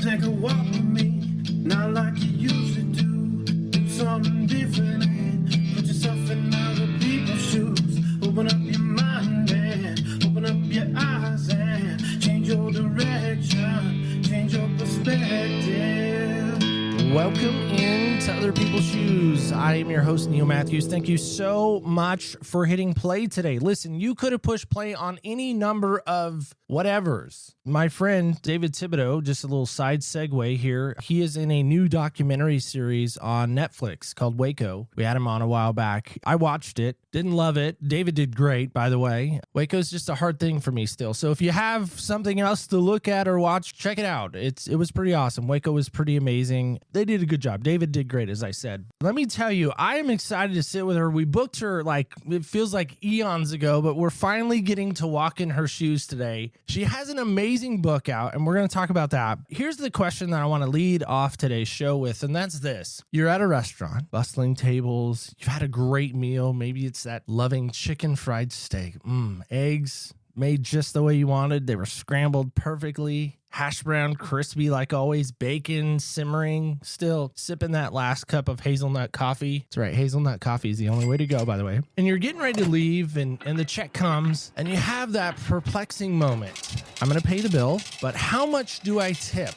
take a walk with me, not like you used to do. Do something different and put yourself in other people's shoes. Open up your mind and open up your eyes and change your direction, change your perspective. Welcome into Other People's Shoes. I am your host, Neil Matthews. Thank you so much for hitting play today. Listen, you could have pushed play on any number of whatevers. My friend, David Thibodeau, just a little side segue here. He is in a new documentary series on Netflix called Waco. We had him on a while back. I watched it, didn't love it. David did great, by the way. Waco's just a hard thing for me still. So if you have something else to look at or watch, check it out. It was pretty awesome. Waco was pretty amazing. They did a good job. David did great, as I said. Let me tell you, I am excited to sit with her. We booked her it feels like eons ago, but we're finally getting to walk in her shoes today. She has an amazing book out, and we're going to talk about that. Here's the question that I want to lead off today's show with, and that's this. You're at a restaurant, bustling tables. You've had a great meal. Maybe it's that loving chicken fried steak. Eggs made just the way you wanted. They were scrambled perfectly. Hash brown, crispy like always, bacon simmering, still sipping that last cup of hazelnut coffee. That's right, hazelnut coffee is the only way to go, by the way. And you're getting ready to leave, and the check comes, and you have that perplexing moment. I'm going to pay the bill, but how much do I tip?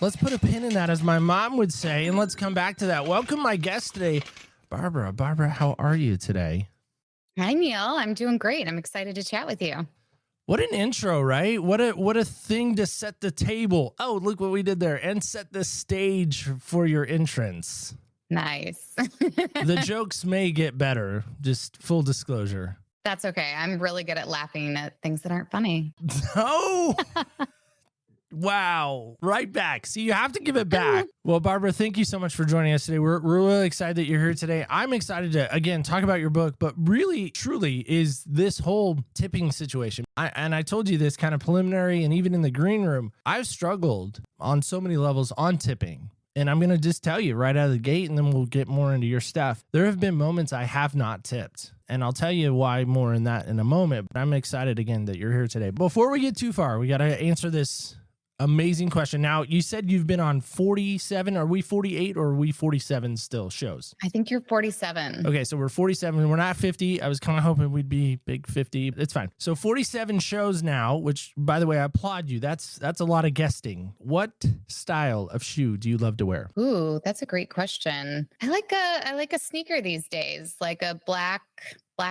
Let's put a pin in that, as my mom would say, and let's come back to that. Welcome my guest today, Barbara. Barbara, how are you today? Hi, Neil. I'm doing great. I'm excited to chat with you. What an intro, right? What a thing to set the table. Oh, look what we did there. And set the stage for your entrance. Nice. The jokes may get better, just full disclosure. That's okay. I'm really good at laughing at things that aren't funny. Oh, wow. Right back. See, you have to give it back. Well, Barbara, thank you so much for joining us today. We're really excited that you're here today. I'm excited to, again, talk about your book, but really, truly is this whole tipping situation. I told you this kind of preliminary, and even in the green room, I've struggled on so many levels on tipping. And I'm going to just tell you right out of the gate, and then we'll get more into your stuff. There have been moments I have not tipped, and I'll tell you why more in that in a moment. But I'm excited, again, that you're here today. Before we get too far, we got to answer this amazing question. Now, you said you've been on 47. Are we 48 or are we 47 still shows? I think you're 47. Okay, so we're 47. We're not 50. I was kind of hoping we'd be big 50. It's fine. So 47 shows now, which, by the way, I applaud you. That's a lot of guesting. What style of shoe do you love to wear? Ooh, that's a great question. I like a sneaker these days. Like a black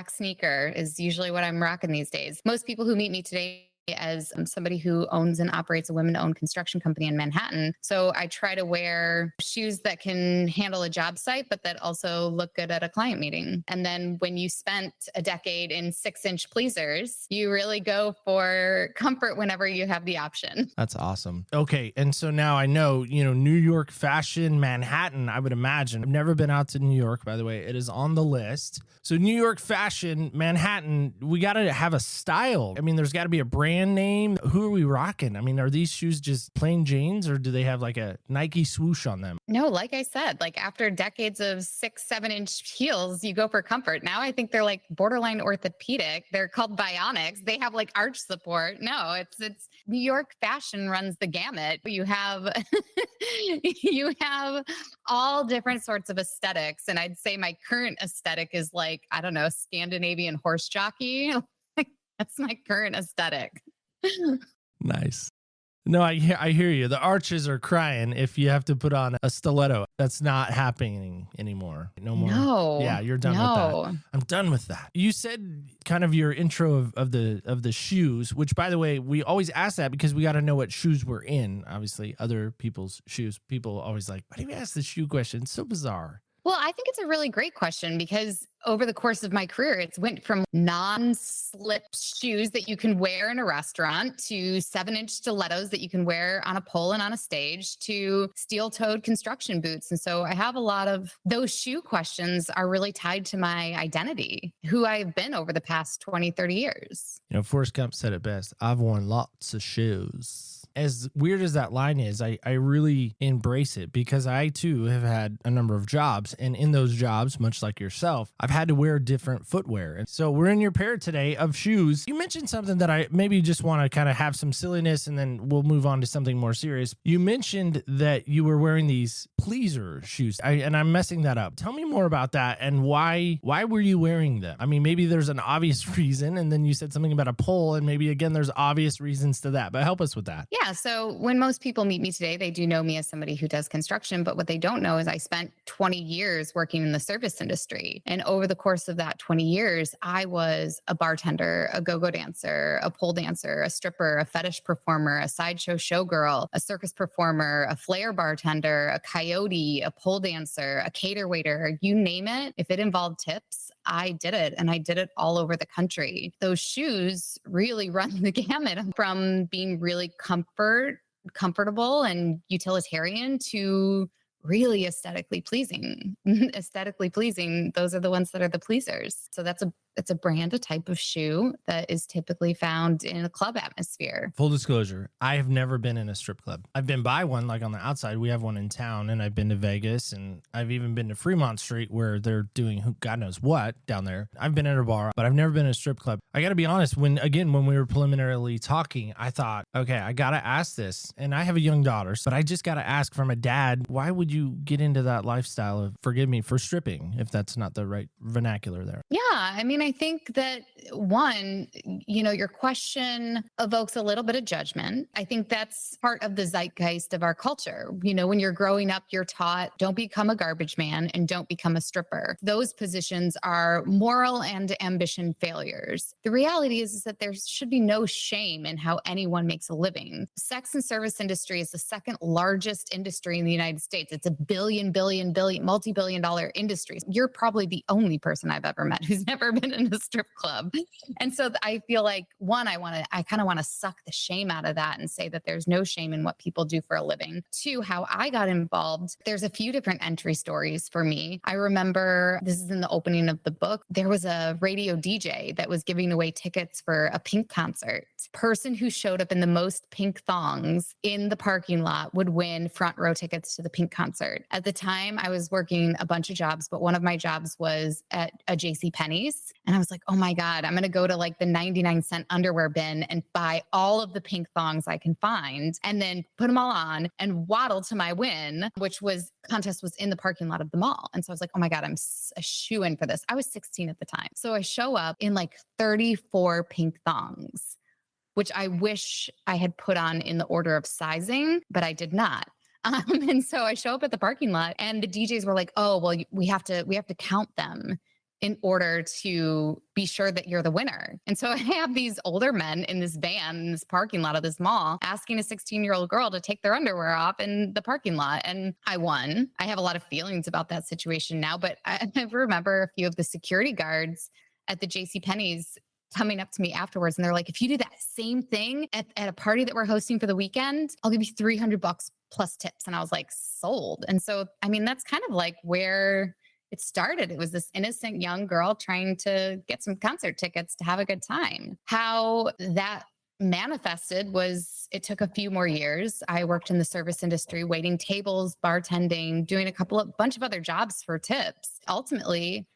sneaker is usually what I'm rocking these days. Most people who meet me today as somebody who owns and operates a women-owned construction company in Manhattan. So I try to wear shoes that can handle a job site, but that also look good at a client meeting. And then when you spent a decade in 6-inch pleasers, you really go for comfort whenever you have the option. That's awesome. Okay. And so now I know, New York fashion, Manhattan, I would imagine. I've never been out to New York, by the way. It is on the list. So New York fashion, Manhattan, we got to have a style. I mean, there's got to be a brand name. Who are we rocking? I mean, are these shoes just plain Janes, or do they have like a Nike swoosh on them? No, like I said, like after decades of 6-7-inch heels, you go for comfort. Now I think they're like borderline orthopedic. They're called bionics. They have like arch support. No, it's New York fashion runs the gamut. You have all different sorts of aesthetics. And I'd say my current aesthetic is like, I don't know, Scandinavian horse jockey. That's my current aesthetic. Nice. No, I hear you. The arches are crying if you have to put on a stiletto. That's not happening anymore. No more. No. Yeah, you're done with that. I'm done with that. You said kind of your intro of the shoes, which, by the way, we always ask that because we got to know what shoes we're in. Obviously, other people's shoes. People always like, why do we ask the shoe question? It's so bizarre. Well, I think it's a really great question because over the course of my career, it's went from non-slip shoes that you can wear in a restaurant to 7-inch stilettos that you can wear on a pole and on a stage to steel-toed construction boots. And so I have a lot of those shoe questions are really tied to my identity, who I've been over the past 20, 30 years. Forrest Gump said it best. I've worn lots of shoes. as weird as that line is, I really embrace it because I too have had a number of jobs. And in those jobs, much like yourself, I've had to wear different footwear. And so we're in your pair today of shoes. You mentioned something that I maybe just want to kind of have some silliness and then we'll move on to something more serious. You mentioned that you were wearing these pleaser shoes, and I'm messing that up. Tell me more about that and why were you wearing them? I mean, maybe there's an obvious reason, and then you said something about a pole, and maybe again, there's obvious reasons to that, but help us with that. Yeah. So when most people meet me today, they do know me as somebody who does construction, but what they don't know is I spent 20 years working in the service industry. And over the course of that 20 years, I was a bartender, a go-go dancer, a pole dancer, a stripper, a fetish performer, a sideshow showgirl, a circus performer, a flair bartender, a coyote, a pole dancer, a cater waiter, you name it. If it involved tips, I did it, and I did it all over the country. Those shoes really run the gamut from being really comfortable and utilitarian to really aesthetically pleasing. Aesthetically pleasing, those are the ones that are the pleasers. So it's a brand, a type of shoe that is typically found in a club atmosphere. Full disclosure, I have never been in a strip club. I've been by one, like on the outside. We have one in town, and I've been to Vegas, and I've even been to Fremont Street where they're doing God knows what down there. I've been at a bar, but I've never been in a strip club. I got to be honest, when we were preliminarily talking, I thought, okay, I got to ask this. And I have a young daughter, but I just got to ask from a dad, why would you get into that lifestyle of, forgive me for stripping, if that's not the right vernacular there? Yeah. I mean, I think that one, your question evokes a little bit of judgment. I think that's part of the zeitgeist of our culture. When you're growing up, you're taught don't become a garbage man and don't become a stripper. Those positions are moral and ambition failures. The reality is that there should be no shame in how anyone makes a living. Sex and service industry is the second largest industry in the United States. It's a multi-billion dollar industry. You're probably the only person I've ever met who's never been in a strip club. And so I feel like one, I kind of want to suck the shame out of that and say that there's no shame in what people do for a living. Two, how I got involved. There's a few different entry stories for me. I remember, this is in the opening of the book, there was a radio DJ that was giving away tickets for a Pink concert. Person who showed up in the most pink thongs in the parking lot would win front row tickets to the Pink concert. At the time, I was working a bunch of jobs, but one of my jobs was at a JCPenney's. And I was like, oh my God, I'm going to go to like the 99-cent underwear bin and buy all of the pink thongs I can find and then put them all on and waddle to my win, which was contest was in the parking lot of the mall. And so I was like, oh my God, I'm a shoo-in for this. I was 16 at the time. So I show up in like 34 pink thongs, which I wish I had put on in the order of sizing, but I did not. And so I show up at the parking lot and the DJs were like, oh, well, we have to count them in order to be sure that you're the winner. And so I have these older men in this van, in this parking lot of this mall, asking a 16-year-old girl to take their underwear off in the parking lot. And I won. I have a lot of feelings about that situation now, but I remember a few of the security guards at the JCPenney's coming up to me afterwards. And they're like, if you do that same thing at a party that we're hosting for the weekend, I'll give you $300 plus tips. And I was like, sold. And so, I mean, that's kind of like where it started. It was this innocent young girl trying to get some concert tickets to have a good time. How that manifested was it took a few more years. I worked in the service industry, waiting tables, bartending, doing a bunch of other jobs for tips. Ultimately,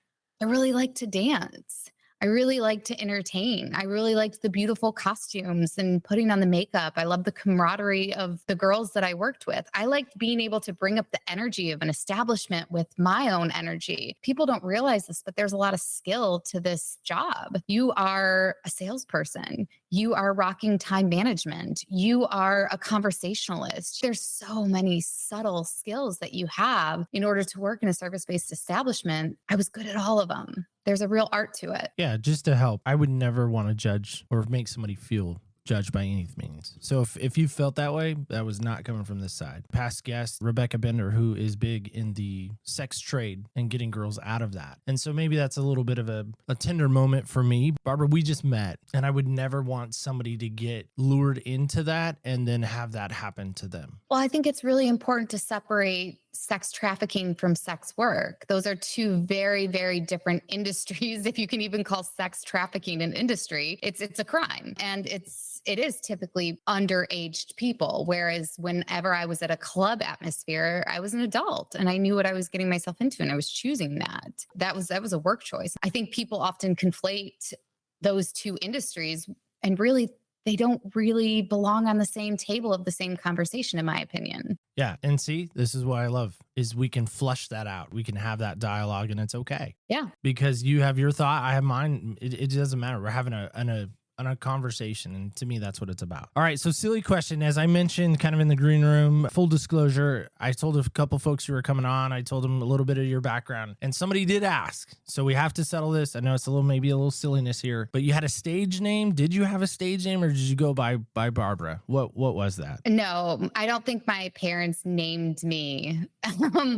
I really liked to dance. I really liked to entertain. I really liked the beautiful costumes and putting on the makeup. I loved the camaraderie of the girls that I worked with. I liked being able to bring up the energy of an establishment with my own energy. People don't realize this, but there's a lot of skill to this job. You are a salesperson. You are rocking time management. You are a conversationalist. There's so many subtle skills that you have in order to work in a service-based establishment. I was good at all of them. There's a real art to it. Yeah, just to help. I would never want to judge or make somebody feel judged by any means. So if you felt that way, that was not coming from this side. Past guest, Rebecca Bender, who is big in the sex trade and getting girls out of that. And so maybe that's a little bit of a tender moment for me. Barbara, we just met, and I would never want somebody to get lured into that and then have that happen to them. Well, I think it's really important to separate sex trafficking from sex work. Those are two very, very different industries. If you can even call sex trafficking an industry, it's a crime. And it is typically underaged people. Whereas whenever I was at a club atmosphere, I was an adult and I knew what I was getting myself into and I was choosing that. That was a work choice. I think people often conflate those two industries, and really they don't really belong on the same table of the same conversation, in my opinion. Yeah. And see, this is what I love is we can flush that out. We can have that dialogue and it's okay. Yeah. Because you have your thought, I have mine. It doesn't matter. We're having a conversation. And to me, that's what it's about. All right. So silly question. As I mentioned, kind of in the green room, full disclosure, I told a couple folks who were coming on, I told them a little bit of your background and somebody did ask. So we have to settle this. I know it's maybe a little silliness here, but you had a stage name. Did you have a stage name or did you go by Barbara? What was that? No, I don't think my parents named me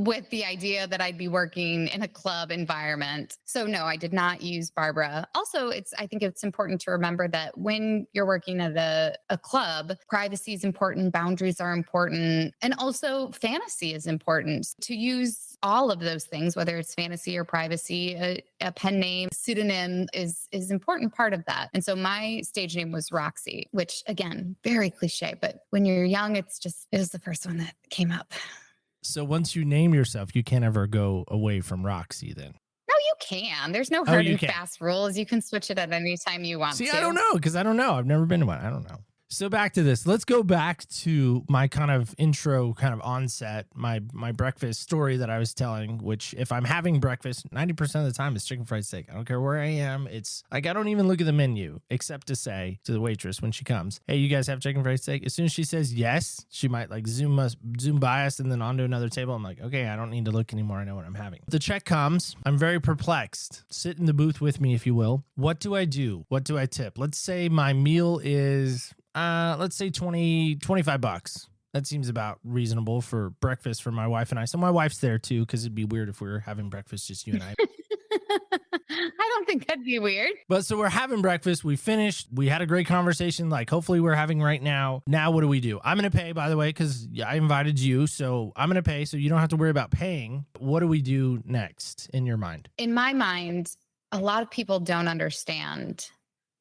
with the idea that I'd be working in a club environment. So no, I did not use Barbara. Also, I think it's important to remember that when you're working at a club, privacy is important, boundaries are important, and also fantasy is important. To use all of those things, whether it's fantasy or privacy, a pen name, pseudonym is important part of that. And so my stage name was Roxy, which again, very cliche, but when you're young, it was the first one that came up. So once you name yourself, you can't ever go away from Roxy then. No, you can. There's no hard and fast rules. You can switch it at any time you want to. See, I don't know because I don't know. I've never been to one. I don't know. So back to this. Let's go back to my kind of intro, kind of onset, my breakfast story that I was telling, which if I'm having breakfast, 90% of the time it's chicken fried steak. I don't care where I am. It's like, I don't even look at the menu except to say to the waitress when she comes, hey, you guys have chicken fried steak? As soon as she says yes, she might like zoom by us and then onto another table. I'm like, okay, I don't need to look anymore. I know what I'm having. The check comes. I'm very perplexed. Sit in the booth with me, if you will. What do I do? What do I tip? Let's say my meal is... let's say $25. That seems about reasonable for breakfast for my wife and I. So my wife's there too, because it'd be weird if we were having breakfast, just you and I. I don't think that'd be weird. But so we're having breakfast. We finished. We had a great conversation. Like hopefully we're having right now. Now what do we do? I'm going to pay, by the way, because I invited you. So I'm going to pay so you don't have to worry about paying. What do we do next in your mind? In my mind, a lot of people don't understand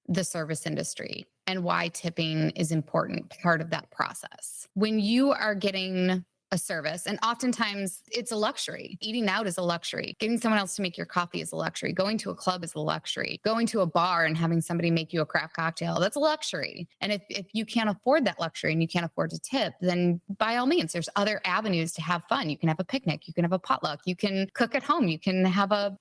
the service industry and why tipping is important part of that process. When you are getting a service, and oftentimes it's a luxury. Eating out is a luxury. Getting someone else to make your coffee is a luxury. Going to a club is a luxury. Going to a bar and having somebody make you a craft cocktail, that's a luxury. And if you can't afford that luxury and you can't afford to tip, then by all means, there's other avenues to have fun. You can have a picnic. You can have a potluck. You can cook at home. You can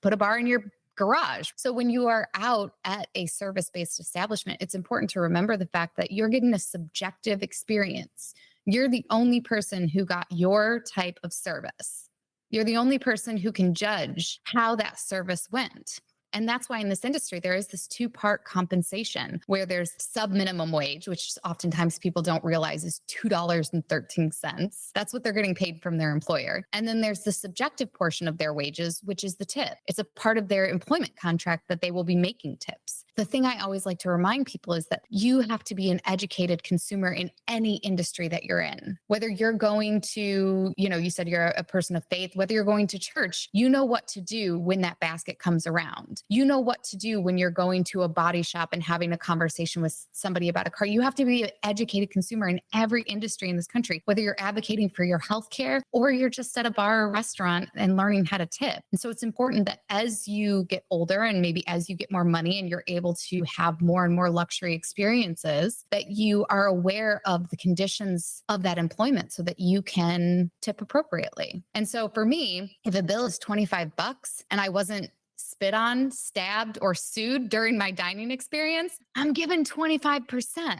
put a bar in your garage. So when you are out at a service-based establishment, it's important to remember the fact that you're getting a subjective experience. You're the only person who got your type of service. You're the only person who can judge how that service went. And that's why in this industry, there is this two-part compensation where there's sub-minimum wage, which oftentimes people don't realize is $2.13. That's what they're getting paid from their employer. And then there's the subjective portion of their wages, which is the tip. It's a part of their employment contract that they will be making tips. The thing I always like to remind people is that you have to be an educated consumer in any industry that you're in. Whether you're going to, you said you're a person of faith, whether you're going to church, you know what to do when that basket comes around. You know what to do when you're going to a body shop and having a conversation with somebody about a car. You have to be an educated consumer in every industry in this country, whether you're advocating for your healthcare or you're just at a bar or restaurant and learning how to tip. And so it's important that as you get older and maybe as you get more money and you're able to have more and more luxury experiences, that you are aware of the conditions of that employment so that you can tip appropriately. And so for me, if a bill is $25 and I wasn't spit on, stabbed, or sued during my dining experience, I'm given 25%.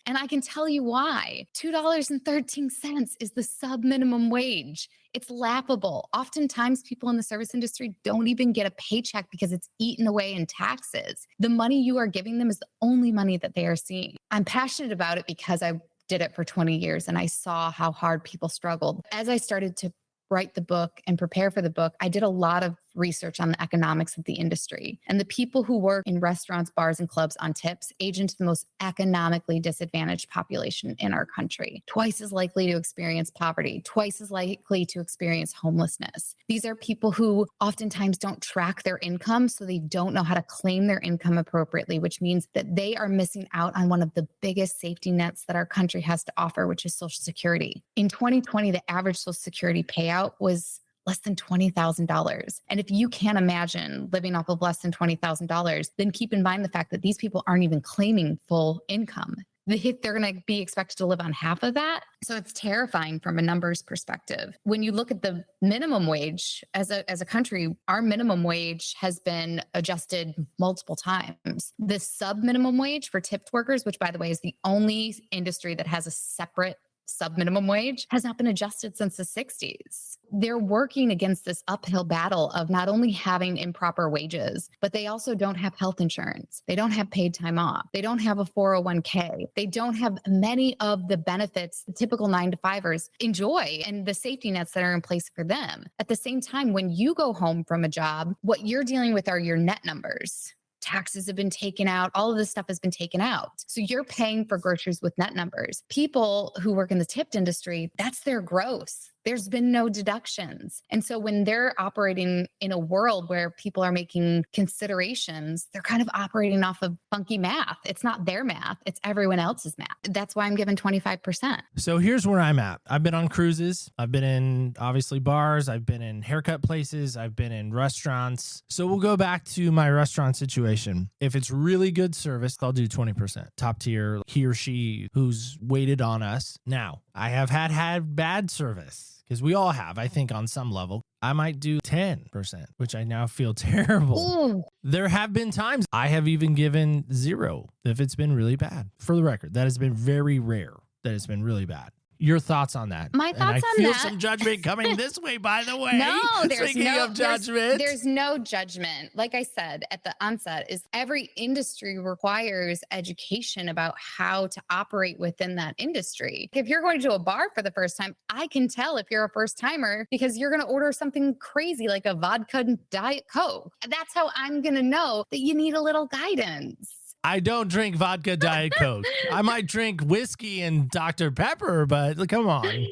And I can tell you why. $2.13 is the sub-minimum wage. It's laughable. Oftentimes, people in the service industry don't even get a paycheck because it's eaten away in taxes. The money you are giving them is the only money that they are seeing. I'm passionate about it because I did it for 20 years and I saw how hard people struggled. As I started to write the book and prepare for the book, I did a lot of research on the economics of the industry. And the people who work in restaurants, bars, and clubs on tips age into the most economically disadvantaged population in our country, twice as likely to experience poverty, twice as likely to experience homelessness. These are people who oftentimes don't track their income, so they don't know how to claim their income appropriately, which means that they are missing out on one of the biggest safety nets that our country has to offer, which is Social Security. In 2020, the average Social Security payout was less than $20,000. And if you can't imagine living off of less than $20,000, then keep in mind the fact that these people aren't even claiming full income. They're going to be expected to live on half of that. So it's terrifying from a numbers perspective. When you look at the minimum wage as a country, our minimum wage has been adjusted multiple times. The sub minimum wage for tipped workers, which by the way is the only industry that has a separate sub minimum wage, has not been adjusted since the 60s. They're working against this uphill battle of not only having improper wages, but they also don't have health insurance. They don't have paid time off. They don't have a 401k. They don't have many of the benefits the typical 9-to-5ers enjoy and the safety nets that are in place for them. At the same time, when you go home from a job, what you're dealing with are your net numbers. Taxes have been taken out. All of this stuff has been taken out. So you're paying for groceries with net numbers. People who work in the tipped industry, that's their gross. There's been no deductions. And so when they're operating in a world where people are making considerations, they're kind of operating off of funky math. It's not their math, it's everyone else's math. That's why I'm given 25%. So here's where I'm at. I've been on cruises. I've been in obviously bars. I've been in haircut places. I've been in restaurants. So we'll go back to my restaurant situation. If it's really good service, I'll do 20%. Top tier, he or she who's waited on us. Now, I have had bad service. Because we all have, I think, on some level. I might do 10%, which I now feel terrible. Ooh. There have been times I have even given 0 if it's been really bad. For the record, that has been very rare that it's been really bad. Your thoughts on that? My thoughts on that? I feel some judgment coming this way, by the way. No, there's Speaking of judgment. There's no judgment. Like I said at the onset, is every industry requires education about how to operate within that industry. If you're going to a bar for the first time, I can tell if you're a first timer because you're going to order something crazy like a vodka and Diet Coke. That's how I'm going to know that you need a little guidance. I don't drink vodka Diet Coke. I might drink whiskey and Dr. Pepper, but come on.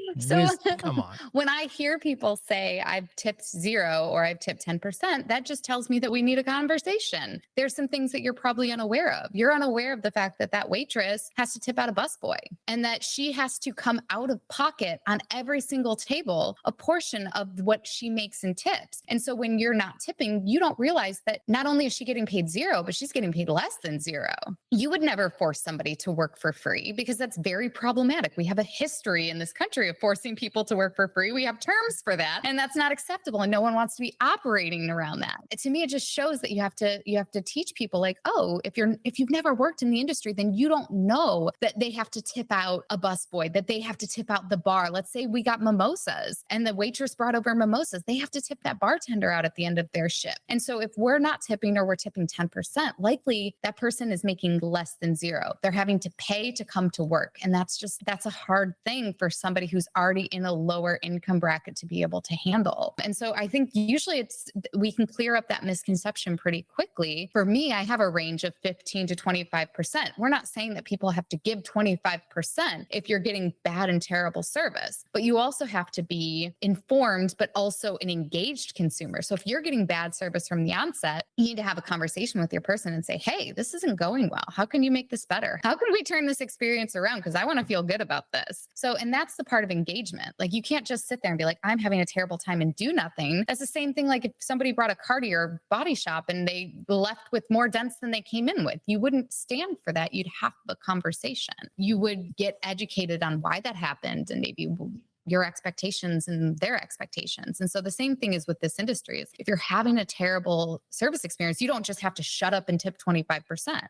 Come on. When I hear people say I've tipped 0 or I've tipped 10%, that just tells me that we need a conversation. There's some things that you're probably unaware of. You're unaware of the fact that that waitress has to tip out a busboy and that she has to come out of pocket on every single table a portion of what she makes in tips. And so when you're not tipping, you don't realize that not only is she getting paid 0, but she's getting paid less than 0. You would never force somebody to work for free because that's very problematic. We have a history in this country of forcing people to work for free. We have terms for that, and that's not acceptable. And no one wants to be operating around that. To me, it just shows that you have to teach people like, oh, if you've never worked in the industry, then you don't know that they have to tip out a busboy, that they have to tip out the bar. Let's say we got mimosas and the waitress brought over mimosas. They have to tip that bartender out at the end of their shift. And so if we're not tipping or we're tipping 10%, likely that person is making less than 0. They're having to pay to come to work. And that's a hard thing for somebody who's already in a lower income bracket to be able to handle. And so I think usually we can clear up that misconception pretty quickly. For me, I have a range of 15 to 25%. We're not saying that people have to give 25% if you're getting bad and terrible service, but you also have to be informed, but also an engaged consumer. So if you're getting bad service from the onset, you need to have a conversation with your person and say, hey, this isn't going well. How can you make this better? How can we turn this experience around? Because I want to feel good about this. So, and that's the part of engagement. Like you can't just sit there and be like, I'm having a terrible time and do nothing. That's the same thing. Like if somebody brought a car to your body shop and they left with more dents than they came in with, you wouldn't stand for that. You'd have a conversation. You would get educated on why that happened and maybe your expectations and their expectations. And so the same thing is with this industry is if you're having a terrible service experience, you don't just have to shut up and tip 25%.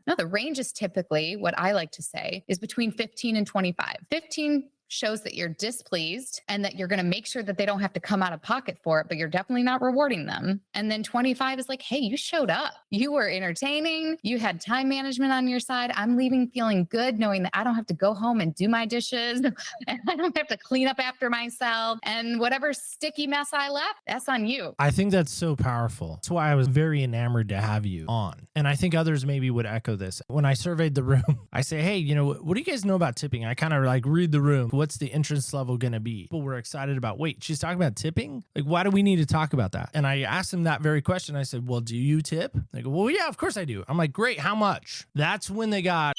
No, the range is typically what I like to say is between 15 and 25. 15 shows that you're displeased and that you're going to make sure that they don't have to come out of pocket for it, but you're definitely not rewarding them. And then 25 is like, hey, you showed up. You were entertaining. You had time management on your side. I'm leaving feeling good, knowing that I don't have to go home and do my dishes and I don't have to clean up after myself. And whatever sticky mess I left, that's on you. I think that's so powerful. That's why I was very enamored to have you on. And I think others maybe would echo this. When I surveyed the room, I say, hey, you know, what do you guys know about tipping? I kind of like read the room. What's the entrance level going to be? People were excited about, wait, she's talking about tipping? Like, why do we need to talk about that? And I asked them that very question. I said, well, do you tip? They go, well, yeah, of course I do. I'm like, great. How much? That's when they got...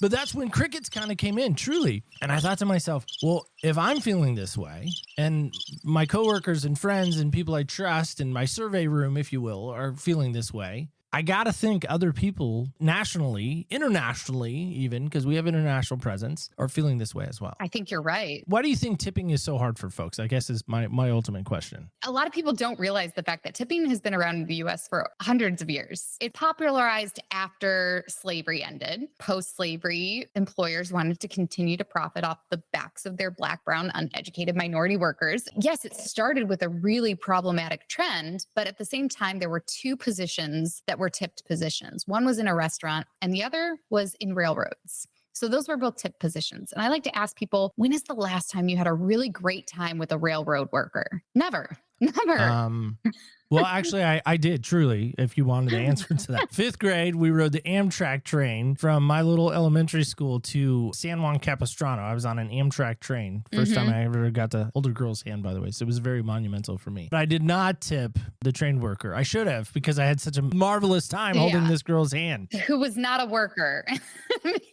But that's when crickets kind of came in, truly. And I thought to myself, well, if I'm feeling this way and my coworkers and friends and people I trust in my survey room, if you will, are feeling this way, I got to think other people nationally, internationally, even because we have international presence, are feeling this way as well. I think you're right. Why do you think tipping is so hard for folks? I guess is my ultimate question. A lot of people don't realize the fact that tipping has been around in the US for hundreds of years. It popularized after slavery ended. Post-slavery, employers wanted to continue to profit off the backs of their Black, brown, uneducated minority workers. Yes, it started with a really problematic trend, but at the same time, there were two positions that were tipped positions. One was in a restaurant and the other was in railroads. So those were both tip positions. And I like to ask people, when is the last time you had a really great time with a railroad worker? Never. Well, actually, I did, truly, if you wanted the answer to that. 5th grade, we rode the Amtrak train from my little elementary school to San Juan Capistrano. I was on an Amtrak train. First time I ever got the older girl's hand, by the way. So it was very monumental for me. But I did not tip the train worker. I should have, because I had such a marvelous time holding this girl's hand. Who was not a worker.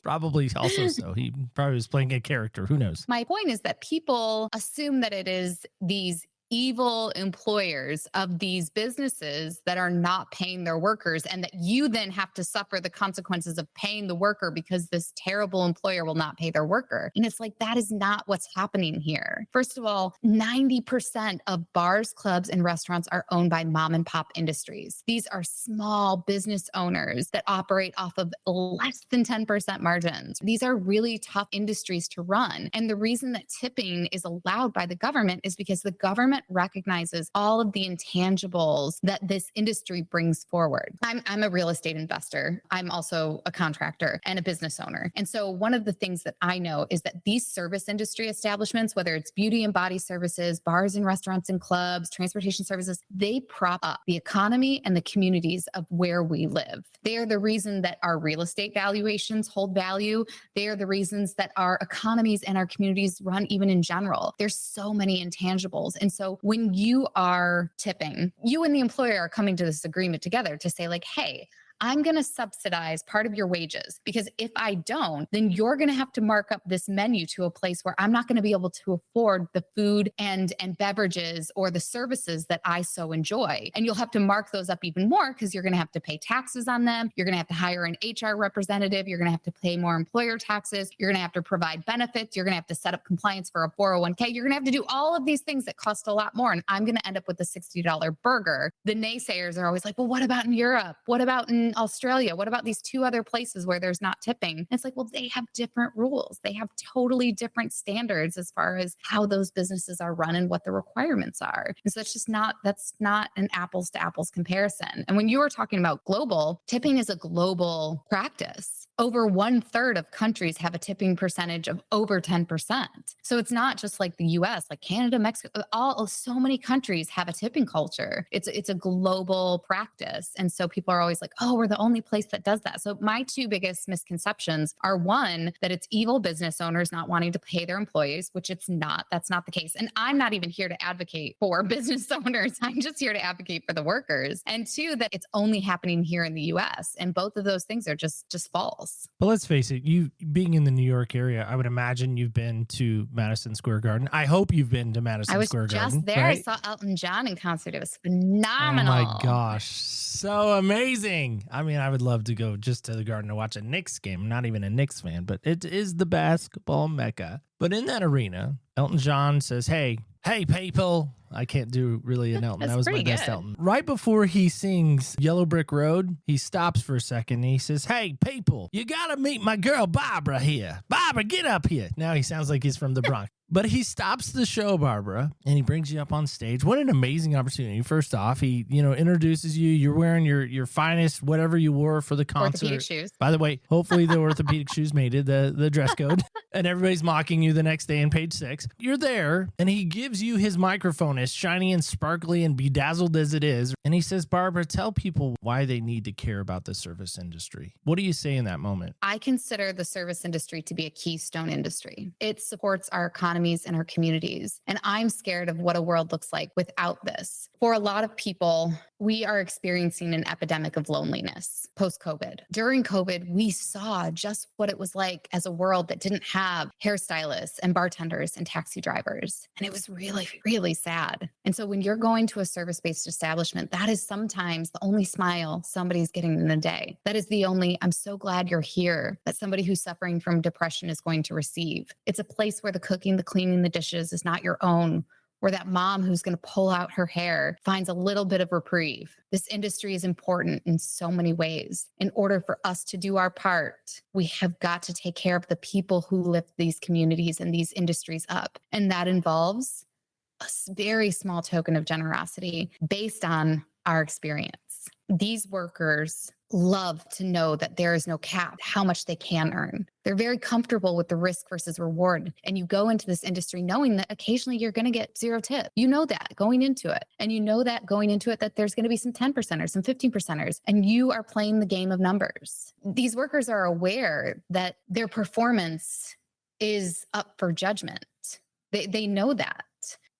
Probably also so. He probably was playing a character. Who knows? My point is that people assume that it is these evil employers of these businesses that are not paying their workers, and that you then have to suffer the consequences of paying the worker because this terrible employer will not pay their worker. And it's like, that is not what's happening here. First of all, 90% of bars, clubs, and restaurants are owned by mom and pop industries. These are small business owners that operate off of less than 10% margins. These are really tough industries to run. And the reason that tipping is allowed by the government is because the government recognizes all of the intangibles that this industry brings forward. I'm a real estate investor. I'm also a contractor and a business owner. And so one of the things that I know is that these service industry establishments, whether it's beauty and body services, bars and restaurants and clubs, transportation services, they prop up the economy and the communities of where we live. They are the reason that our real estate valuations hold value. They are the reasons that our economies and our communities run even in general. There's so many intangibles. And so when you are tipping, you and the employer are coming to this agreement together to say like, hey, I'm going to subsidize part of your wages, because if I don't, then you're going to have to mark up this menu to a place where I'm not going to be able to afford the food and beverages or the services that I so enjoy. And you'll have to mark those up even more because you're going to have to pay taxes on them. You're going to have to hire an HR representative. You're going to have to pay more employer taxes. You're going to have to provide benefits. You're going to have to set up compliance for a 401k. You're going to have to do all of these things that cost a lot more. And I'm going to end up with a $60 burger. The naysayers are always like, well, what about in Europe? What about in Australia? What about these two other places where there's not tipping? And it's like, well, they have different rules. They have totally different standards as far as how those businesses are run and what the requirements are. And so that's not an apples to apples comparison. And when you were talking about global, tipping is a global practice. Over 1/3 of countries have a tipping percentage of over 10%. So it's not just like the US, like Canada, Mexico, so many countries have a tipping culture. It's a global practice. And so people are always like, oh, we're the only place that does that. So my two biggest misconceptions are, one, that it's evil business owners not wanting to pay their employees, which it's not. That's not the case. And I'm not even here to advocate for business owners. I'm just here to advocate for the workers. And two, that it's only happening here in the US. And both of those things are just false. But let's face it, you being in the New York area, I would imagine you've been to Madison Square Garden. I hope you've been to Madison Square Garden. I was just there. Right? I saw Elton John in concert. It was phenomenal. Oh my gosh. So amazing. I mean, I would love to go just to the Garden to watch a Knicks game. I'm not even a Knicks fan, but it is the basketball mecca. But in that arena, Elton John says, hey people, I can't do really an Elton. That's That was my pretty best good. Elton. Right before he sings Yellow Brick Road, he stops for a second and he says, "Hey, people, you got to meet my girl Barbara here. Barbara, get up here." Now he sounds like he's from the Bronx. But he stops the show, Barbara, and he brings you up on stage. What an amazing opportunity. First off, he, introduces you. You're wearing your finest, whatever you wore for the concert. Orthopedic shoes. By the way, hopefully the orthopedic shoes made it, the dress code. And everybody's mocking you the next day in page 6. You're there, and he gives you his microphone as shiny and sparkly and bedazzled as it is. And he says, "Barbara, tell people why they need to care about the service industry." What do you say in that moment? I consider the service industry to be a keystone industry. It supports our economies and our communities. And I'm scared of what a world looks like without this. For a lot of people, we are experiencing an epidemic of loneliness post-COVID. During COVID, we saw just what it was like as a world that didn't have hairstylists and bartenders and taxi drivers. And it was really, really sad. And so when you're going to a service-based establishment, that is sometimes the only smile somebody's getting in a day. That is the only, "I'm so glad you're here," that somebody who's suffering from depression is going to receive. It's a place where the cooking, the cleaning, the dishes is not your own, where that mom who's going to pull out her hair finds a little bit of reprieve. This industry is important in so many ways. In order for us to do our part, we have got to take care of the people who lift these communities and these industries up. And that involves a very small token of generosity based on our experience. These workers love to know that there is no cap how much they can earn. They're very comfortable with the risk versus reward. And you go into this industry knowing that occasionally you're going to get 0 tip. You know that going into it. And you know that going into it that there's going to be some 10%ers, some 15%ers, and you are playing the game of numbers. These workers are aware that their performance is up for judgment. They know that.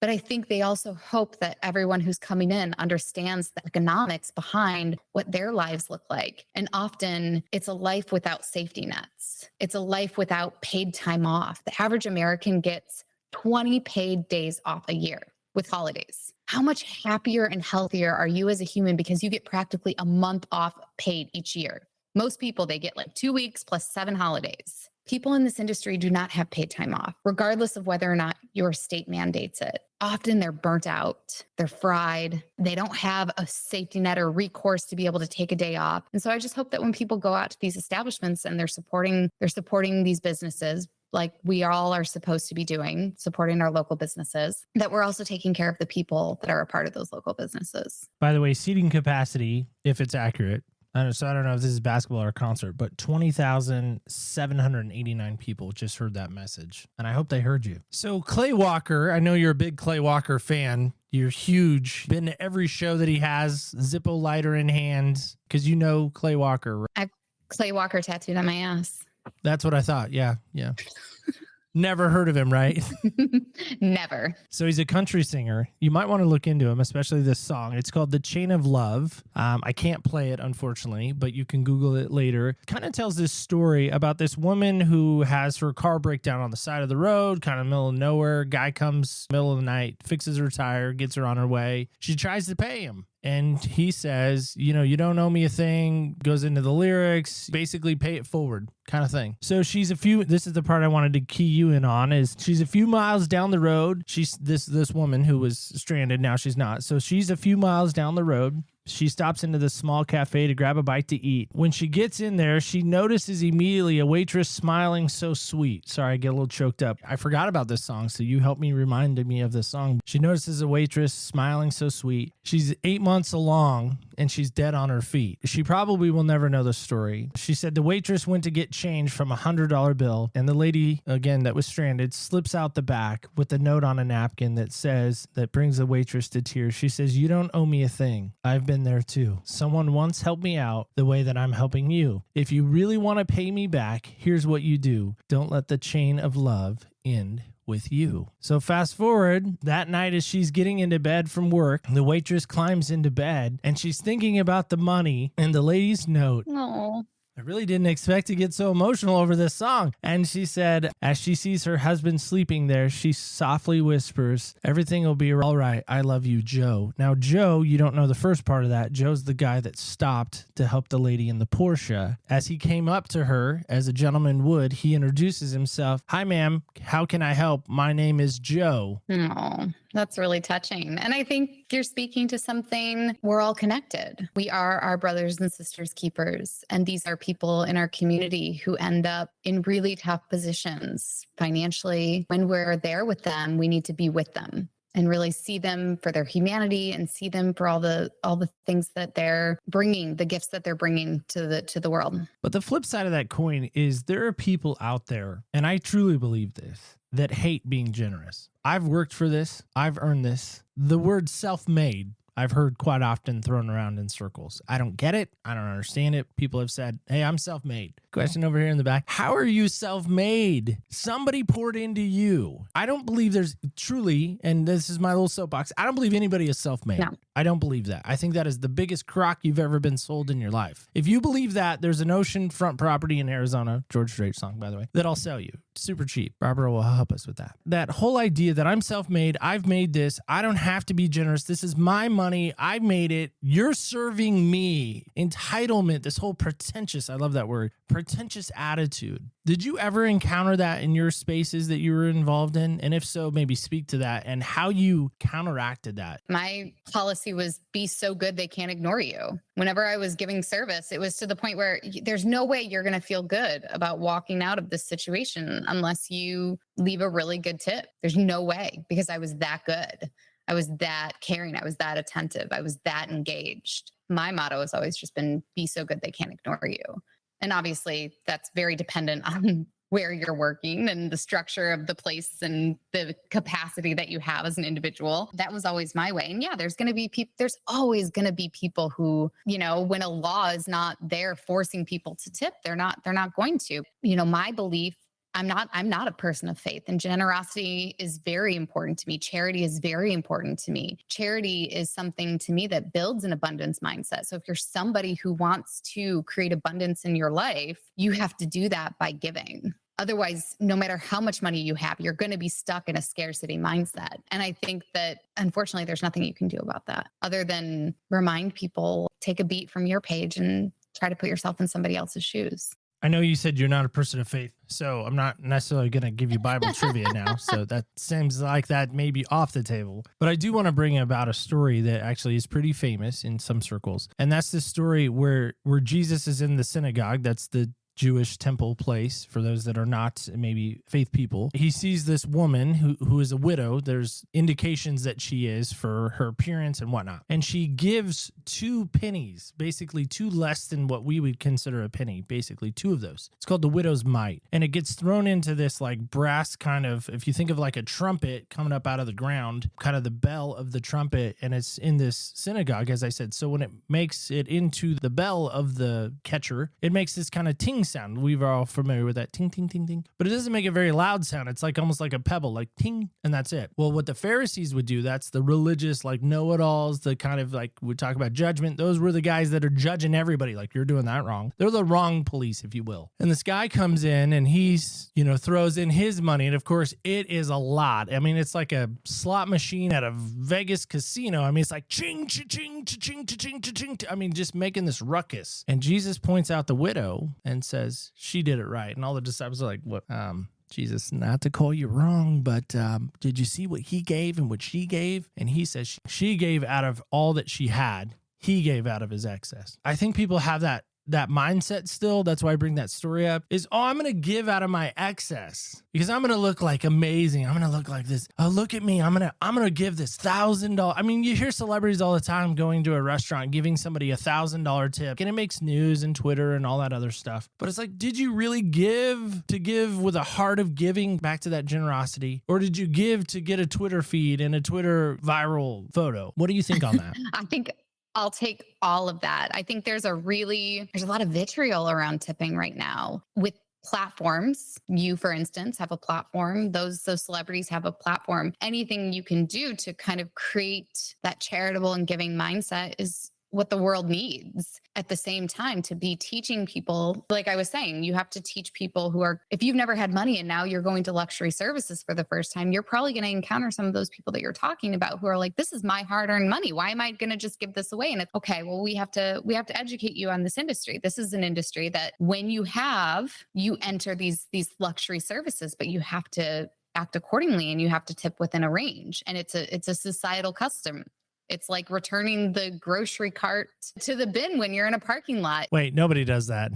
But I think they also hope that everyone who's coming in understands the economics behind what their lives look like. And often it's a life without safety nets. It's a life without paid time off. The average American gets 20 paid days off a year with holidays. How much happier and healthier are you as a human because you get practically a month off paid each year? Most people, they get like 2 weeks plus 7 holidays. People in this industry do not have paid time off, regardless of whether or not your state mandates it. Often they're burnt out, they're fried, they don't have a safety net or recourse to be able to take a day off. And so I just hope that when people go out to these establishments and they're supporting these businesses, like we all are supposed to be doing, supporting our local businesses, that we're also taking care of the people that are a part of those local businesses. By the way, seating capacity, if it's accurate, I don't know if this is basketball or a concert, but 20,789 people just heard that message. And I hope they heard you. So Clay Walker, I know you're a big Clay Walker fan. You're huge. Been to every show that he has, Zippo lighter in hand, because you know Clay Walker. Right? I have Clay Walker tattooed on my ass. That's what I thought. Yeah. Never heard of him, right? Never. So he's a country singer. You might want to look into him, especially this song. It's called The Chain of Love. I can't play it, unfortunately, but you can Google it later. It kind of tells this story about this woman who has her car break down on the side of the road, kind of middle of nowhere. Guy comes middle of the night, fixes her tire, gets her on her way. She tries to pay him. And he says, you don't owe me a thing, goes into the lyrics, basically pay it forward kind of thing. So this is the part I wanted to key you in on, is she's a few miles down the road. She's this woman who was stranded. Now she's not. So she's a few miles down the road. She stops into this small cafe to grab a bite to eat. When she gets in there, she notices immediately a waitress smiling so sweet. Sorry, I get a little choked up. I forgot about this song, so you helped me remind me of this song. She notices a waitress smiling so sweet. She's 8 months along, and she's dead on her feet. She probably will never know the story. She said the waitress went to get change from a $100 bill, and the lady, again, that was stranded, slips out the back with a note on a napkin that brings the waitress to tears. She says, "You don't owe me a thing. I've been there too. Someone once helped me out the way that I'm helping you. If you really want to pay me back, here's what you do. Don't let the chain of love end with you." So fast forward, that night as she's getting into bed from work, the waitress climbs into bed and she's thinking about the money and the lady's note. Oh. I really didn't expect to get so emotional over this song. And she said, as she sees her husband sleeping there, she softly whispers, "Everything will be all right. I love you, Joe." Now, Joe, you don't know the first part of that. Joe's the guy that stopped to help the lady in the Porsche. As he came up to her, as a gentleman would, he introduces himself. "Hi, ma'am. How can I help? My name is Joe." Oh. That's really touching. And I think you're speaking to something. We're all connected. We are our brothers and sisters keepers. And these are people in our community who end up in really tough positions financially. When we're there with them, we need to be with them and really see them for their humanity and see them for all the things that they're bringing, the gifts that they're bringing to the world. But the flip side of that coin is there are people out there, and I truly believe this, that hate being generous. I've worked for this. I've earned this. The word self-made, I've heard quite often thrown around in circles. I don't get it. I don't understand it. People have said, hey, I'm self-made. Question over here in the back. How are you self-made? Somebody poured into you. I don't believe there's truly, and this is my little soapbox, I don't believe anybody is self-made. No. I don't believe that. I think that is the biggest crock you've ever been sold in your life. If you believe that, there's an oceanfront property in Arizona, George Strait song, by the way, that I'll sell you. Super cheap. Barbara will help us with that. That whole idea that I'm self-made, I've made this, I don't have to be generous. This is my money. I made it. You're serving me. Entitlement, this whole pretentious, I love that word, pretentious attitude. Did you ever encounter that in your spaces that you were involved in? And if so, maybe speak to that and how you counteracted that. My policy was be so good they can't ignore you. Whenever I was giving service, it was to the point where there's no way you're going to feel good about walking out of this situation unless you leave a really good tip. There's no way, because I was that good. I was that caring. I was that attentive. I was that engaged. My motto has always just been be so good they can't ignore you. And obviously that's very dependent on where you're working and the structure of the place and the capacity that you have as an individual. That was always my way. And yeah, there's always going to be people who, when a law is not there forcing people to tip, they're not going to. My belief, I'm not a person of faith, and generosity is very important to me. Charity is very important to me. Charity is something to me that builds an abundance mindset. So if you're somebody who wants to create abundance in your life, you have to do that by giving. Otherwise, no matter how much money you have, you're going to be stuck in a scarcity mindset. And I think that, unfortunately, there's nothing you can do about that other than remind people, take a beat from your page and try to put yourself in somebody else's shoes. I know you said you're not a person of faith, so I'm not necessarily going to give you Bible trivia now. So that seems like that may be off the table. But I do want to bring about a story that actually is pretty famous in some circles. And that's the story where Jesus is in the synagogue. That's the Jewish temple place for those that are not maybe faith people. He sees this woman who is a widow. There's indications that she is for her appearance and whatnot. And she gives 2 pennies, basically 2 less than what we would consider a penny, basically 2 of those. It's called the widow's mite. And it gets thrown into this like brass kind of, if you think of like a trumpet coming up out of the ground, kind of the bell of the trumpet. And it's in this synagogue, as I said. So when it makes it into the bell of the catcher, it makes this kind of ting sound. We were all familiar with that ting, ting, ting, ting. But it doesn't make a very loud sound. It's like almost like a pebble, like ting, and that's it. Well, what the Pharisees would do, that's the religious, like know-it-alls, the kind of like, we talk about judgment. Those were the guys that are judging everybody, like you're doing that wrong. They're the wrong police, if you will. And this guy comes in and he's, throws in his money. And of course, it is a lot. I mean, it's like a slot machine at a Vegas casino. I mean, it's like ching, ching, ching, ching, ching, ching. I mean, just making this ruckus. And Jesus points out the widow and says, she did it right. And all the disciples are like, what? Jesus, not to call you wrong, but did you see what he gave and what she gave? And he says she gave out of all that she had. He gave out of his excess. I think people have that mindset still. That's why I bring that story up is, I'm going to give out of my excess because I'm going to look like amazing. I'm going to look like this. Oh, look at me. I'm going to give this $1,000. I mean, you hear celebrities all the time going to a restaurant, giving somebody $1,000 tip, and it makes news and Twitter and all that other stuff. But it's like, did you really give with a heart of giving, back to that generosity? Or did you give to get a Twitter feed and a Twitter viral photo? What do you think on that? I think I'll take all of that. I think there's a lot of vitriol around tipping right now with platforms. You, for instance, have a platform. Those celebrities have a platform. Anything you can do to kind of create that charitable and giving mindset is what the world needs. At the same time, to be teaching people, like I was saying, you have to teach people if you've never had money and now you're going to luxury services for the first time, you're probably going to encounter some of those people that you're talking about who are like, this is my hard-earned money. Why am I going to just give this away? And it's okay, well, we have to educate you on this industry. This is an industry that when you enter these luxury services, but you have to act accordingly and you have to tip within a range. And it's a societal custom. It's like returning the grocery cart to the bin when you're in a parking lot. Wait, nobody does that.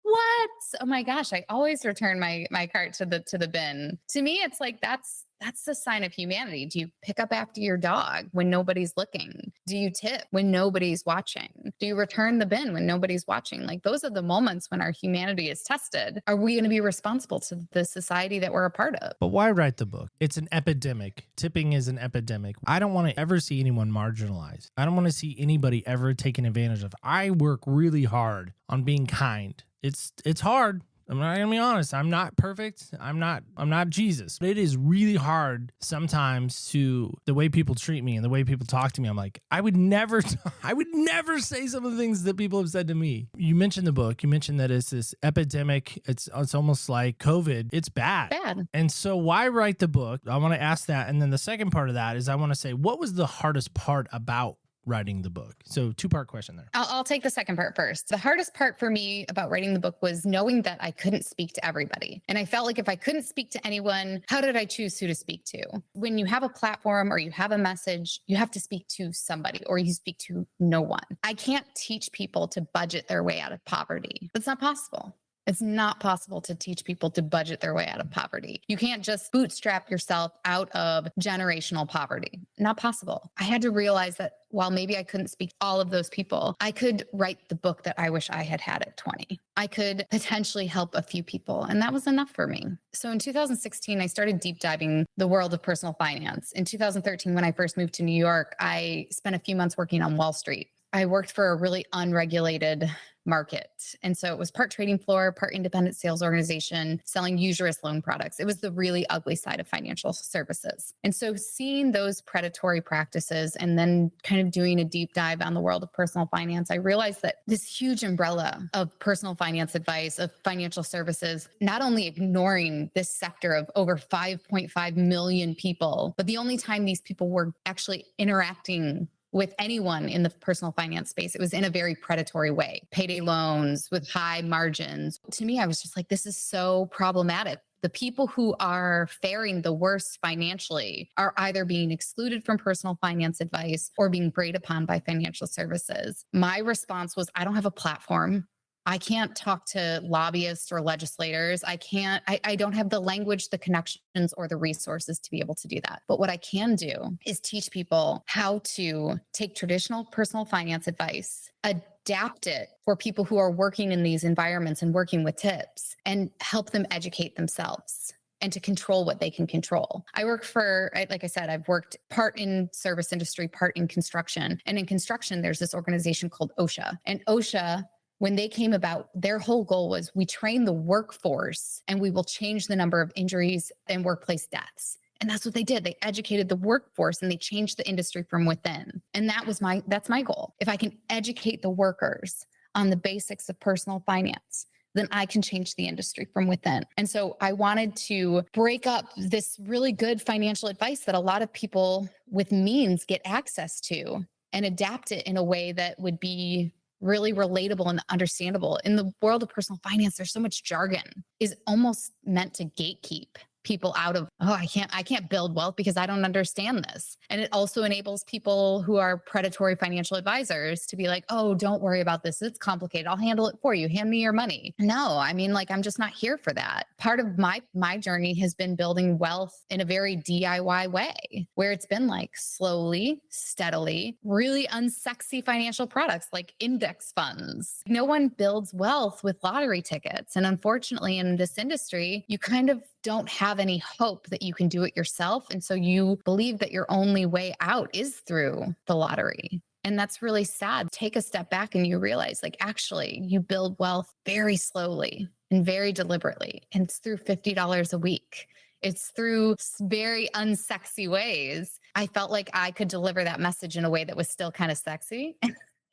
What? Oh my gosh, I always return my cart to the bin. To me, it's like that's the sign of humanity. Do you pick up after your dog when nobody's looking? Do you tip when nobody's watching? Do you return the bin when nobody's watching? Like those are the moments when our humanity is tested. Are we going to be responsible to the society that we're a part of? But why write the book? It's an epidemic. Tipping is an epidemic. I don't want to ever see anyone marginalized. I don't want to see anybody ever taken advantage of. I work really hard on being kind. It's hard. I'm not gonna be honest. I'm not perfect. I'm not Jesus. But it is really hard sometimes to the way people treat me and the way people talk to me. I'm like, I would never say some of the things that people have said to me. You mentioned the book. You mentioned that it's this epidemic. It's almost like COVID. It's bad. And so why write the book? I want to ask that. And then the second part of that is I want to say, what was the hardest part about writing the book? So two-part question there. I'll take the second part first. The hardest part for me about writing the book was knowing that I couldn't speak to everybody. And I felt like if I couldn't speak to anyone, how did I choose who to speak to? When you have a platform or you have a message, you have to speak to somebody or you speak to no one. I can't teach people to budget their way out of poverty. It's not possible. It's not possible to teach people to budget their way out of poverty. You can't just bootstrap yourself out of generational poverty. Not possible. I had to realize that while maybe I couldn't speak to all of those people, I could write the book that I wish I had had at 20. I could potentially help a few people, and that was enough for me. So in 2016, I started deep diving the world of personal finance. In 2013, when I first moved to New York, I spent a few months working on Wall Street. I worked for a really unregulated market. And so it was part trading floor, part independent sales organization, selling usurious loan products. It was the really ugly side of financial services. And so seeing those predatory practices and then kind of doing a deep dive on the world of personal finance, I realized that this huge umbrella of personal finance advice, of financial services, not only ignoring this sector of over 5.5 million people, but the only time these people were actually interacting with anyone in the personal finance space, it was in a very predatory way. Payday loans with high margins. To me, I was just like, this is so problematic. The people who are faring the worst financially are either being excluded from personal finance advice or being preyed upon by financial services. My response was, I don't have a platform. I can't talk to lobbyists or legislators. I don't have the language, the connections, or the resources to be able to do that. But what I can do is teach people how to take traditional personal finance advice, adapt it for people who are working in these environments and working with tips, and help them educate themselves and to control what they can control. I work for, like I said, I've worked part in service industry, part in construction. And in construction, there's this organization called OSHA. And OSHA, when they came about, their whole goal was we train the workforce and we will change the number of injuries and workplace deaths. And that's what they did. They educated the workforce and they changed the industry from within. And that's my goal. If I can educate the workers on the basics of personal finance, then I can change the industry from within. And so I wanted to break up this really good financial advice that a lot of people with means get access to and adapt it in a way that would be really relatable and understandable. In the world of personal finance, there's so much jargon is almost meant to gatekeep people out of, I can't build wealth because I don't understand this. And it also enables people who are predatory financial advisors to be like, oh, don't worry about this. It's complicated. I'll handle it for you. Hand me your money. No, I mean, like, I'm just not here for that. Part of my journey has been building wealth in a very DIY way, where it's been like slowly, steadily, really unsexy financial products like index funds. No one builds wealth with lottery tickets. And unfortunately, in this industry, you kind of don't have any hope that you can do it yourself. And so you believe that your only way out is through the lottery. And that's really sad. Take a step back and you realize, like, actually, you build wealth very slowly and very deliberately. And it's through $50 a week. It's through very unsexy ways. I felt like I could deliver that message in a way that was still kind of sexy.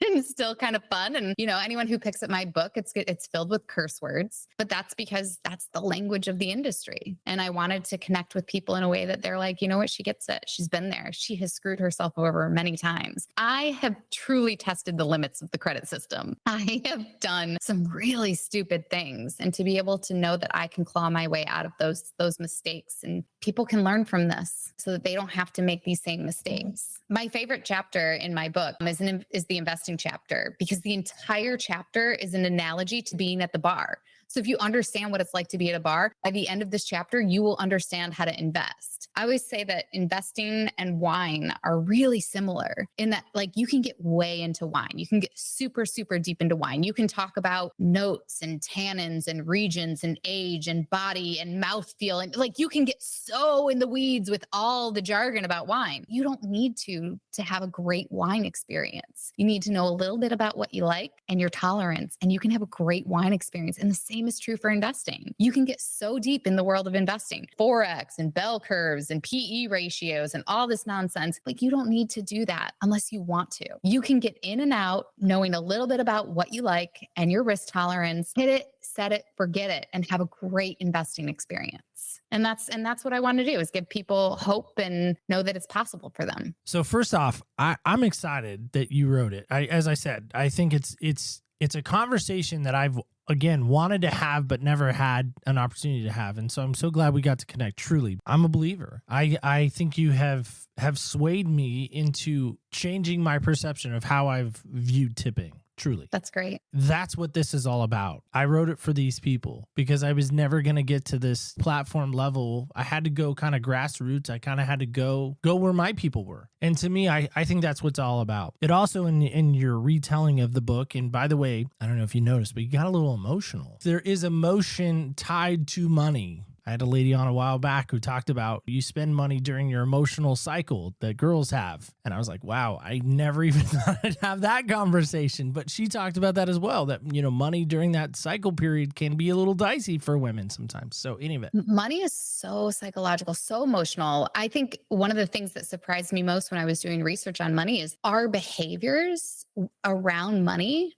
and still kind of fun. And, anyone who picks up my book, it's filled with curse words, but that's because that's the language of the industry. And I wanted to connect with people in a way that they're like, you know what? She gets it. She's been there. She has screwed herself over many times. I have truly tested the limits of the credit system. I have done some really stupid things. And to be able to know that I can claw my way out of those mistakes, and people can learn from this so that they don't have to make these same mistakes. My favorite chapter in my book is the investing chapter, because the entire chapter is an analogy to being at the bar. So if you understand what it's like to be at a bar, by the end of this chapter, you will understand how to invest. I always say that investing and wine are really similar in that, like, you can get way into wine. You can get super, super deep into wine. You can talk about notes and tannins and regions and age and body and mouthfeel. And like, you can get so in the weeds with all the jargon about wine. You don't need to have a great wine experience. You need to know a little bit about what you like and your tolerance, and you can have a great wine experience. And the same is true for investing. You can get so deep in the world of investing, Forex and bell curves and PE ratios and all this nonsense. Like, you don't need to do that unless you want to. You can get in and out knowing a little bit about what you like and your risk tolerance, hit it, set it, forget it, and have a great investing experience. And that's what I want to do, is give people hope and know that it's possible for them. So first off, I'm excited that you wrote it. As I said, I think it's a conversation that I've, again, wanted to have but never had an opportunity to have. And so I'm so glad we got to connect. Truly, I'm a believer. I think you have swayed me into changing my perception of how I've viewed tipping. Truly. That's great. That's what this is all about. I wrote it for these people because I was never going to get to this platform level. I had to go kind of grassroots. I kind of had to go where my people were. And to me, I think that's what's all about. It also, in your retelling of the book, and by the way, I don't know if you noticed, but you got a little emotional. There is emotion tied to money. I had a lady on a while back who talked about you spend money during your emotional cycle that girls have. And I was like, wow, I never even thought I'd have that conversation. But she talked about that as well, that, money during that cycle period can be a little dicey for women sometimes. So anyway. Money is so psychological, so emotional. I think one of the things that surprised me most when I was doing research on money is our behaviors around money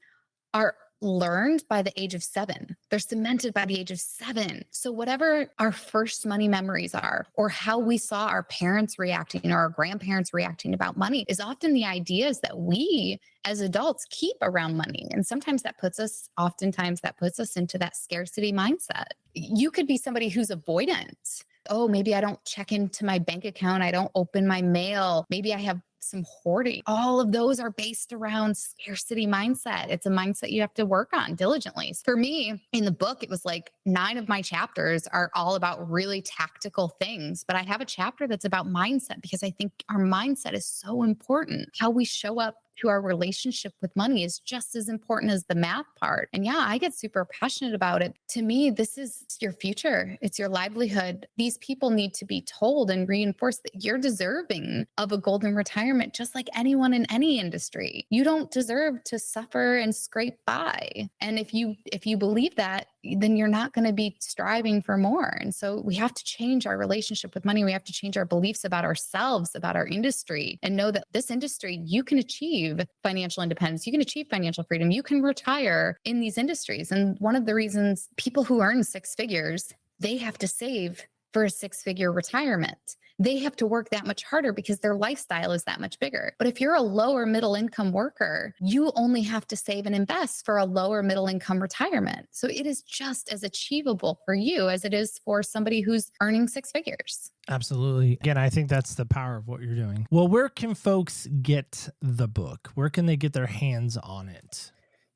are learned by the age of 7. They're cemented by the age of 7. So whatever our first money memories are, or how we saw our parents reacting or our grandparents reacting about money, is often the ideas that we as adults keep around money. And oftentimes that puts us into that scarcity mindset. You could be somebody who's avoidant. Oh, maybe I don't check into my bank account. I don't open my mail. Maybe I have some hoarding. All of those are based around scarcity mindset. It's a mindset you have to work on diligently. For me, in the book, it was like 9 of my chapters are all about really tactical things, but I have a chapter that's about mindset, because I think our mindset is so important. How we show up to our relationship with money is just as important as the math part. And yeah, I get super passionate about it. To me, this is your future. It's your livelihood. These people need to be told and reinforced that you're deserving of a golden retirement, just like anyone in any industry. You don't deserve to suffer and scrape by. And if you believe that, then you're not going to be striving for more. And so we have to change our relationship with money. We have to change our beliefs about ourselves, about our industry, and know that this industry, you can achieve financial independence. You can achieve financial freedom. You can retire in these industries. And one of the reasons people who earn 6 figures, they have to save for a 6-figure retirement. They have to work that much harder because their lifestyle is that much bigger. But if you're a lower middle income worker, you only have to save and invest for a lower middle income retirement. So it is just as achievable for you as it is for somebody who's earning 6 figures. Absolutely. Again, I think that's the power of what you're doing. Well, where can folks get the book? Where can they get their hands on it?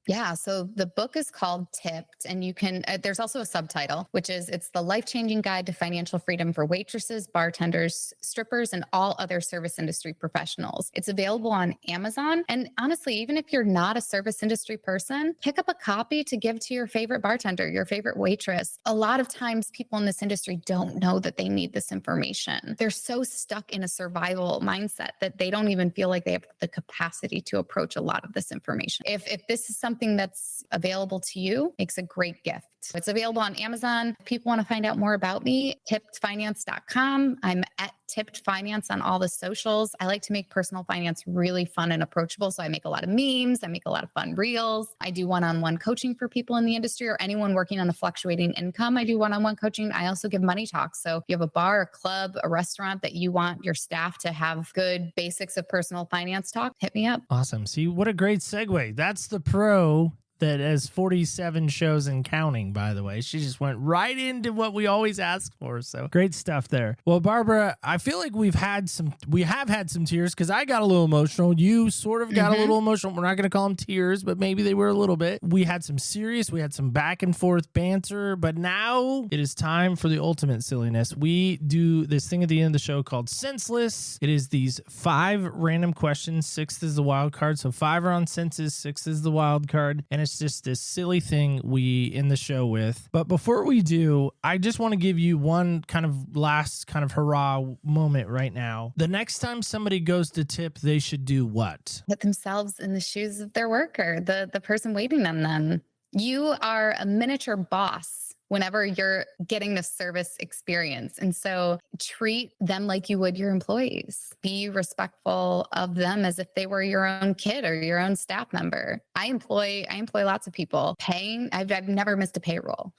Yeah. So the book is called Tipped, and you can, there's also a subtitle, which is It's the Life-Changing Guide to Financial Freedom for Waitresses, Bartenders, Strippers, and All Other Service Industry Professionals. It's available on Amazon. And honestly, even if you're not a service industry person, pick up a copy to give to your favorite bartender, your favorite waitress. A lot of times people in this industry don't know that they need this information. They're so stuck in a survival mindset that they don't even feel like they have the capacity to approach a lot of this information. If this is something something that's available to you makes a great gift. It's available on Amazon. If people want to find out more about me, tippedfinance.com. I'm at Tipped Finance on all the socials. I like to make personal finance really fun and approachable. So I make a lot of memes. I make a lot of fun reels. I do one-on-one coaching for people in the industry or anyone working on a fluctuating income. I do one-on-one coaching. I also give money talks. So if you have a bar, a club, a restaurant that you want your staff to have good basics of personal finance talk, hit me up. Awesome. See, what a great segue. That's the pro that has 47 shows and counting, by the way. She just went right into what we always ask for. So great stuff there. Well, Barbara, I feel like we have had some tears because I got a little emotional. You sort of got a little emotional. We're not going to call them tears, but maybe they were a little bit. We had some serious, we had some back and forth banter, but now it is time for the ultimate silliness. We do this thing at the end of the show called Senseless. It is these 5 random questions. 6th is the wild card. So 5 are on senses, 6th is the wild card. And it's just this silly thing we end the show with. But before we do, I just want to give you one kind of last kind of hurrah moment right now. The next time somebody goes to tip, they should do what? Put themselves in the shoes of their worker, the person waiting on them. You are a miniature boss whenever you're getting the service experience. And so treat them like you would your employees. Be respectful of them as if they were your own kid or your own staff member. I employ lots of people. I've never missed a payroll.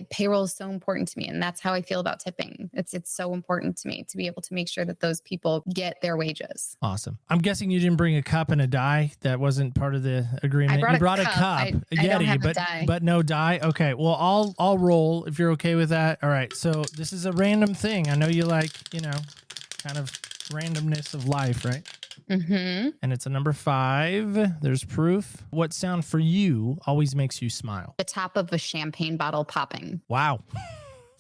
Payroll is so important to me, and that's how I feel about tipping. It's so important to me to be able to make sure that those people get their wages. Awesome. I'm guessing you didn't bring a cup and a die. That wasn't part of the agreement. You brought a cup, I don't have a die. But no die. Okay. Well, I'll roll if you're okay with that. All right. So this is a random thing. I know you like, kind of randomness of life, right? Mm-hmm. And it's a number 5. There's proof. What sound for you always makes you smile? The top of a champagne bottle popping. Wow.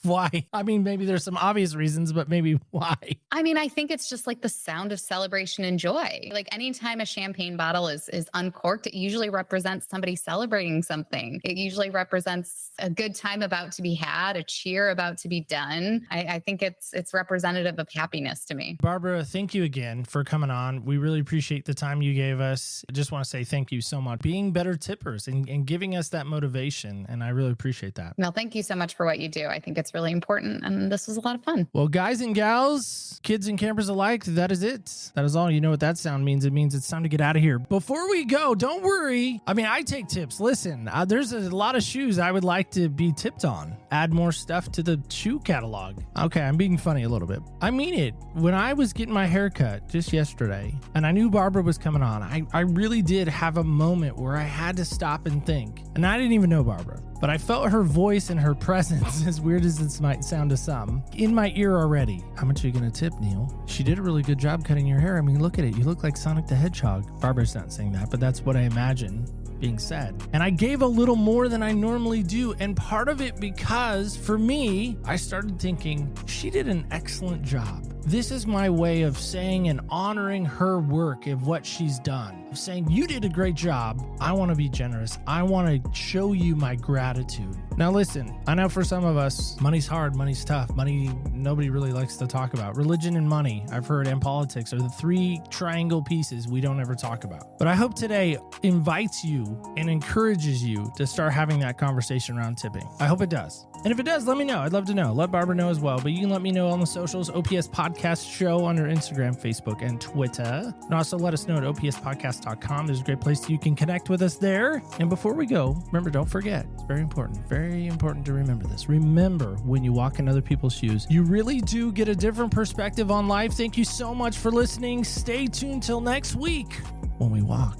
Why? I mean, maybe there's some obvious reasons, but maybe why? I mean, I think it's just like the sound of celebration and joy. Like anytime a champagne bottle is uncorked, it usually represents somebody celebrating something. It usually represents a good time about to be had, a cheer about to be done. I think it's representative of happiness to me. Barbara, thank you again for coming on. We really appreciate the time you gave us. I just want to say thank you so much. Being better tippers and giving us that motivation. And I really appreciate that. Well, thank you so much for what you do. I think it's really important, and this was a lot of fun. Well, guys and gals, kids and campers alike, that is it. That is all. You know what that sound means. It means it's time to get out of here. Before we go, don't worry. I mean, I take tips. Listen, there's a lot of shoes I would like to be tipped on. Add more stuff to the shoe catalog. Okay, I'm being funny a little bit. I mean it. When I was getting my hair cut just yesterday, and I knew Barbara was coming on, I really did have a moment where I had to stop and think. And I didn't even know Barbara, but I felt her voice and her presence, as weird as this might sound to some, in my ear already. How much are you going to tip, Neil? She did a really good job cutting your hair. I mean, look at it. You look like Sonic the Hedgehog. Barbara's not saying that, but that's what I imagine being said. And I gave a little more than I normally do. And part of it because for me, I started thinking she did an excellent job. This is my way of saying and honoring her work of what she's done. Of saying, you did a great job. I want to be generous. I want to show you my gratitude. Now listen, I know for some of us, money's hard, money's tough. Money, nobody really likes to talk about. Religion and money, I've heard, and politics are the 3 triangle pieces we don't ever talk about. But I hope today invites you and encourages you to start having that conversation around tipping. I hope it does. And if it does, let me know. I'd love to know. Let Barbara know as well. But you can let me know on the socials, OPS Podcast Show on our Instagram, Facebook, and Twitter. And also let us know at opspodcast.com. There's a great place you can connect with us there. And before we go, remember, don't forget, it's very important to remember this. Remember, when you walk in other people's shoes, you really do get a different perspective on life. Thank you so much for listening. Stay tuned till next week when we walk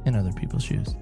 in other people's shoes.